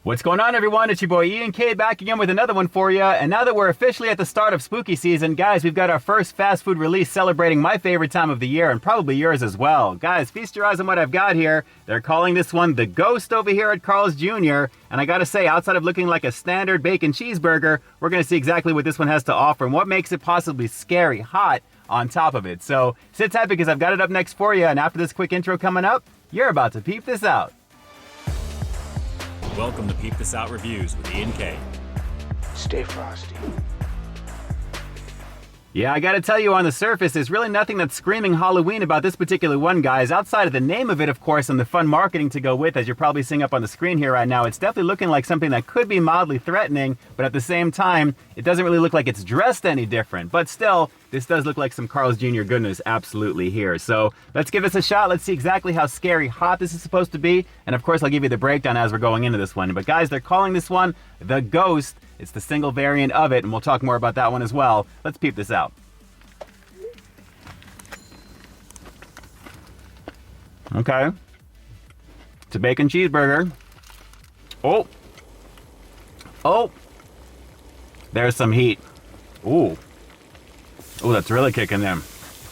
What's going on, everyone? It's your boy Ian K back again with another one for you. And now that we're officially at the start of spooky season, guys, we've got our first fast food release celebrating my favorite time of the year and probably yours as well. Guys, feast your eyes on what I've got here. They're calling this one the Ghost over here at Carl's Jr. And I gotta say, outside of looking like a standard bacon cheeseburger, we're gonna see exactly what this one has to offer and what makes it possibly scary hot on top of it. So sit tight because I've got it up next for you. And after this quick intro coming up, you're about to peep this out. Welcome to Peep This Out Reviews with Ian K. Stay frosty. Yeah, I gotta tell you, on the surface, there's really nothing that's screaming Halloween about this particular one, guys. Outside of the name of it, of course, and the fun marketing to go with, as you're probably seeing up on the screen here right now, it's definitely looking like something that could be mildly threatening, but at the same time, it doesn't really look like it's dressed any different. But still, this does look like some Carl's Jr. goodness absolutely here. So let's give this a shot. Let's see exactly how scary hot this is supposed to be. And of course, I'll give you the breakdown as we're going into this one. But guys, they're calling this one the Ghost. It's the single variant of it, and we'll talk more about that one as well. Let's peep this out. Okay. It's a bacon cheeseburger. Oh. Oh. There's some heat. Ooh. Oh, that's really kicking in.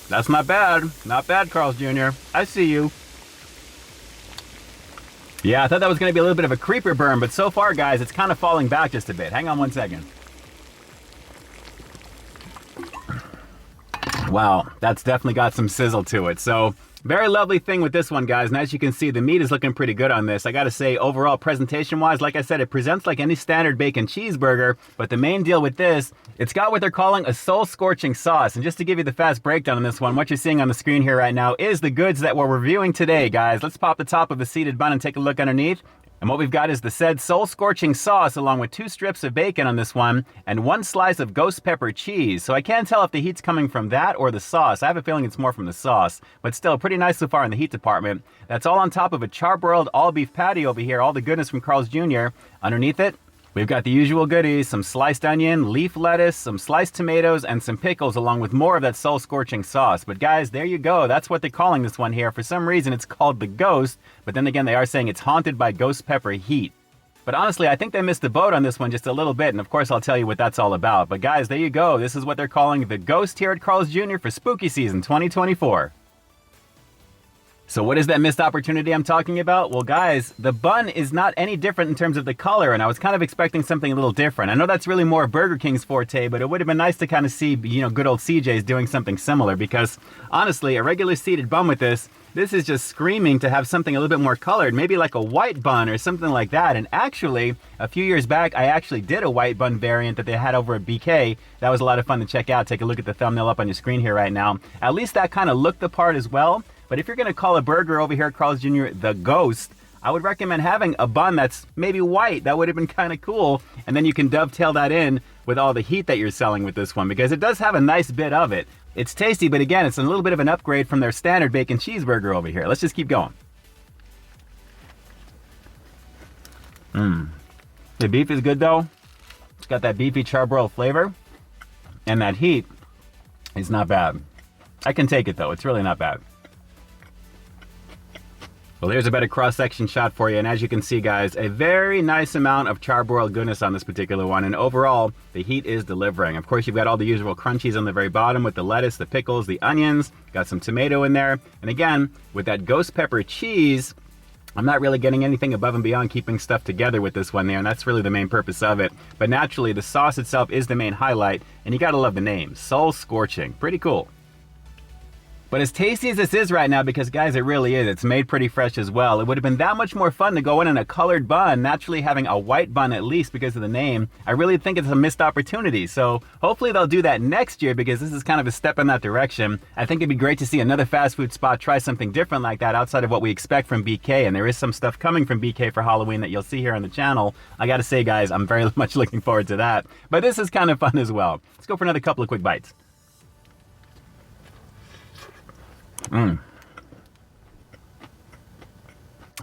That's not bad. Not bad, Carl's Jr. I see you. Yeah, I thought that was going to be a little bit of a creeper burn, but so far, guys, it's kind of falling back just a bit. Hang on one second. Wow, that's definitely got some sizzle to it. So, very lovely thing with this one, guys. And as you can see, the meat is looking pretty good on this. I gotta say, overall, presentation-wise, like I said, it presents like any standard bacon cheeseburger. But the main deal with this, it's got what they're calling a soul-scorching sauce. And just to give you the fast breakdown on this one, what you're seeing on the screen here right now is the goods that we're reviewing today, guys. Let's pop the top of the seeded bun and take a look underneath. And what we've got is the said soul-scorching sauce along with 2 strips of bacon on this one and 1 slice of ghost pepper cheese. So I can't tell if the heat's coming from that or the sauce. I have a feeling it's more from the sauce, but still pretty nice so far in the heat department. That's all on top of a charbroiled all-beef patty over here, all the goodness from Carl's Jr. Underneath it, we've got the usual goodies, some sliced onion, leaf lettuce, some sliced tomatoes, and some pickles, along with more of that soul-scorching sauce. But guys, there you go. That's what they're calling this one here. For some reason, it's called the Ghost, but then again, they are saying it's haunted by ghost pepper heat. But honestly, I think they missed the boat on this one just a little bit, and of course, I'll tell you what that's all about. But guys, there you go. This is what they're calling the Ghost here at Carl's Jr. for spooky season 2024. So what is that missed opportunity I'm talking about? Well, guys, the bun is not any different in terms of the color, and I was kind of expecting something a little different. I know that's really more Burger King's forte, but it would have been nice to kind of see, good old CJ's doing something similar, because honestly, a regular seeded bun with this is just screaming to have something a little bit more colored, maybe like a white bun or something like that. And actually, a few years back, I actually did a white bun variant that they had over at BK. That was a lot of fun to check out. Take a look at the thumbnail up on your screen here right now. At least that kind of looked the part as well. But if you're going to call a burger over here at Carl's Jr. the Ghost, I would recommend having a bun that's maybe white. That would have been kind of cool. And then you can dovetail that in with all the heat that you're selling with this one, because it does have a nice bit of it. It's tasty, but again, it's a little bit of an upgrade from their standard bacon cheeseburger over here. Let's just keep going. The beef is good though. It's got that beefy charbroiled flavor. And that heat is not bad. I can take it though. It's really not bad. Well, there's a better cross-section shot for you, and as you can see, guys, a very nice amount of charbroiled goodness on this particular one, and overall, the heat is delivering. Of course, you've got all the usual crunchies on the very bottom with the lettuce, the pickles, the onions, got some tomato in there, and again, with that ghost pepper cheese, I'm not really getting anything above and beyond keeping stuff together with this one there, and that's really the main purpose of it. But naturally, the sauce itself is the main highlight, and you gotta love the name, Soul Scorching. Pretty cool. But as tasty as this is right now, because guys, it really is, it's made pretty fresh as well. It would have been that much more fun to go in a colored bun, naturally having a white bun at least because of the name. I really think it's a missed opportunity. So hopefully they'll do that next year, because this is kind of a step in that direction. I think it'd be great to see another fast food spot try something different like that outside of what we expect from BK. And there is some stuff coming from BK for Halloween that you'll see here on the channel. I gotta say, guys, I'm very much looking forward to that. But this is kind of fun as well. Let's go for another couple of quick bites.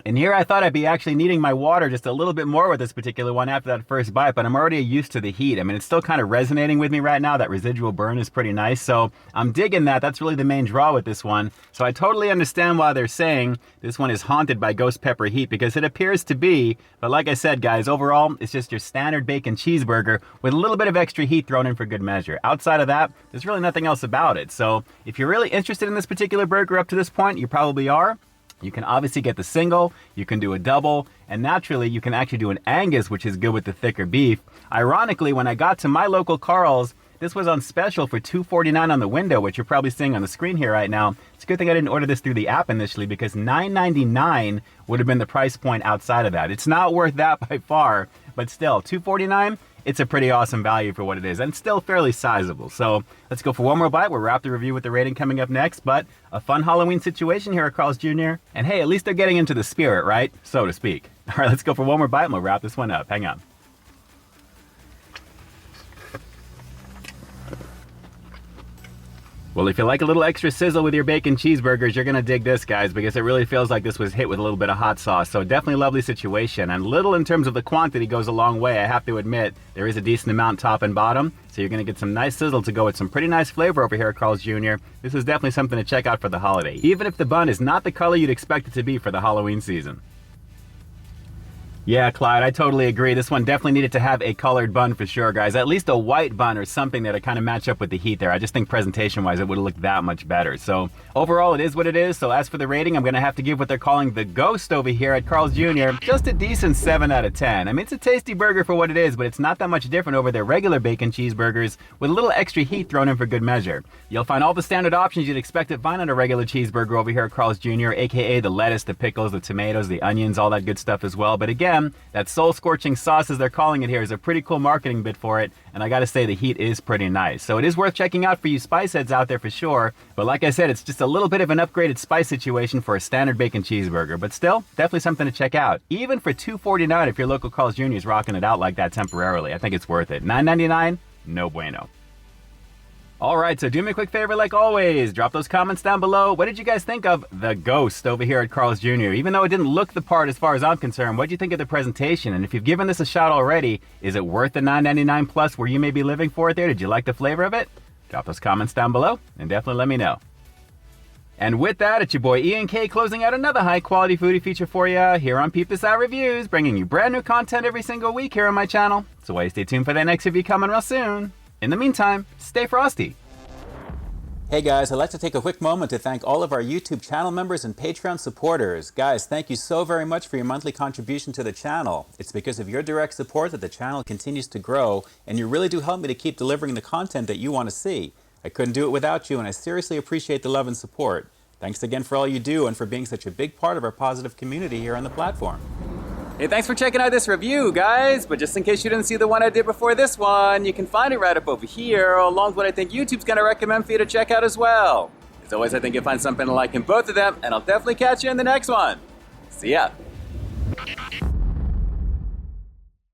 And here I thought I'd be actually needing my water just a little bit more with this particular one after that first bite, but I'm already used to the heat. I mean, it's still kind of resonating with me right now. That residual burn is pretty nice, so I'm digging that. That's really the main draw with this one. So I totally understand why they're saying this one is haunted by ghost pepper heat, because it appears to be. But like I said, guys, overall, it's just your standard bacon cheeseburger with a little bit of extra heat thrown in for good measure. Outside of that, there's really nothing else about it. So if you're really interested in this particular burger up to this point, you probably are. You can obviously get the single, you can do a double, and naturally you can actually do an Angus, which is good with the thicker beef. Ironically, when I got to my local Carl's, this was on special for $2.49 on the window, which you're probably seeing on the screen here right now. It's a good thing I didn't order this through the app initially, because $9.99 would have been the price point outside of that. It's not worth that by far, but still, $2.49, it's a pretty awesome value for what it is, and still fairly sizable. So let's go for one more bite. We'll wrap the review with the rating coming up next, but a fun Halloween situation here at Carl's Jr. And hey, at least they're getting into the spirit, right? So to speak. All right, let's go for one more bite and we'll wrap this one up. Hang on. Well, if you like a little extra sizzle with your bacon cheeseburgers, you're gonna dig this, guys, because it really feels like this was hit with a little bit of hot sauce. So definitely a lovely situation, and little in terms of the quantity goes a long way. I have to admit, there is a decent amount top and bottom, so you're gonna get some nice sizzle to go with some pretty nice flavor over here at Carl's Jr. This is definitely something to check out for the holiday, even if the bun is not the color you'd expect it to be for the Halloween season. Yeah, Clyde, I totally agree. This one definitely needed to have a colored bun for sure, guys. At least a white bun or something that would kind of match up with the heat there. I just think presentation-wise, it would have looked that much better. So overall, it is what it is. So as for the rating, I'm going to have to give what they're calling the Ghost over here at Carl's Jr. just a decent 7 out of 10. I mean, it's a tasty burger for what it is, but it's not that much different over their regular bacon cheeseburgers with a little extra heat thrown in for good measure. You'll find all the standard options you'd expect to find on a regular cheeseburger over here at Carl's Jr., aka the lettuce, the pickles, the tomatoes, the onions, all that good stuff as well. But again, that soul-scorching sauce, as they're calling it here, is a pretty cool marketing bit for it, and I gotta say the heat is pretty nice. So it is worth checking out for you spice heads out there for sure, but like I said, it's just a little bit of an upgraded spice situation for a standard bacon cheeseburger, but still, definitely something to check out. Even for $2.49 if your local Carl's Jr. is rocking it out like that temporarily, I think it's worth it. $9.99, no bueno. Alright, so do me a quick favor like always, drop those comments down below. What did you guys think of the Ghost over here at Carl's Jr.? Even though it didn't look the part as far as I'm concerned, what did you think of the presentation? And if you've given this a shot already, is it worth the $9.99 plus where you may be living for it there? Did you like the flavor of it? Drop those comments down below and definitely let me know. And with that, it's your boy Ian K closing out another high quality foodie feature for you here on Peep This Out Reviews, bringing you brand new content every single week here on my channel. So why stay tuned for that next review coming real soon. In the meantime, stay frosty. Hey guys, I'd like to take a quick moment to thank all of our YouTube channel members and Patreon supporters. Guys, thank you so very much for your monthly contribution to the channel. It's because of your direct support that the channel continues to grow, and you really do help me to keep delivering the content that you want to see. I couldn't do it without you, and I seriously appreciate the love and support. Thanks again for all you do and for being such a big part of our positive community here on the platform. Hey, thanks for checking out this review, guys. But just in case you didn't see the one I did before this one, you can find it right up over here, along with what I think YouTube's gonna recommend for you to check out as well. As always, I think you'll find something to like in both of them, and I'll definitely catch you in the next one. See ya.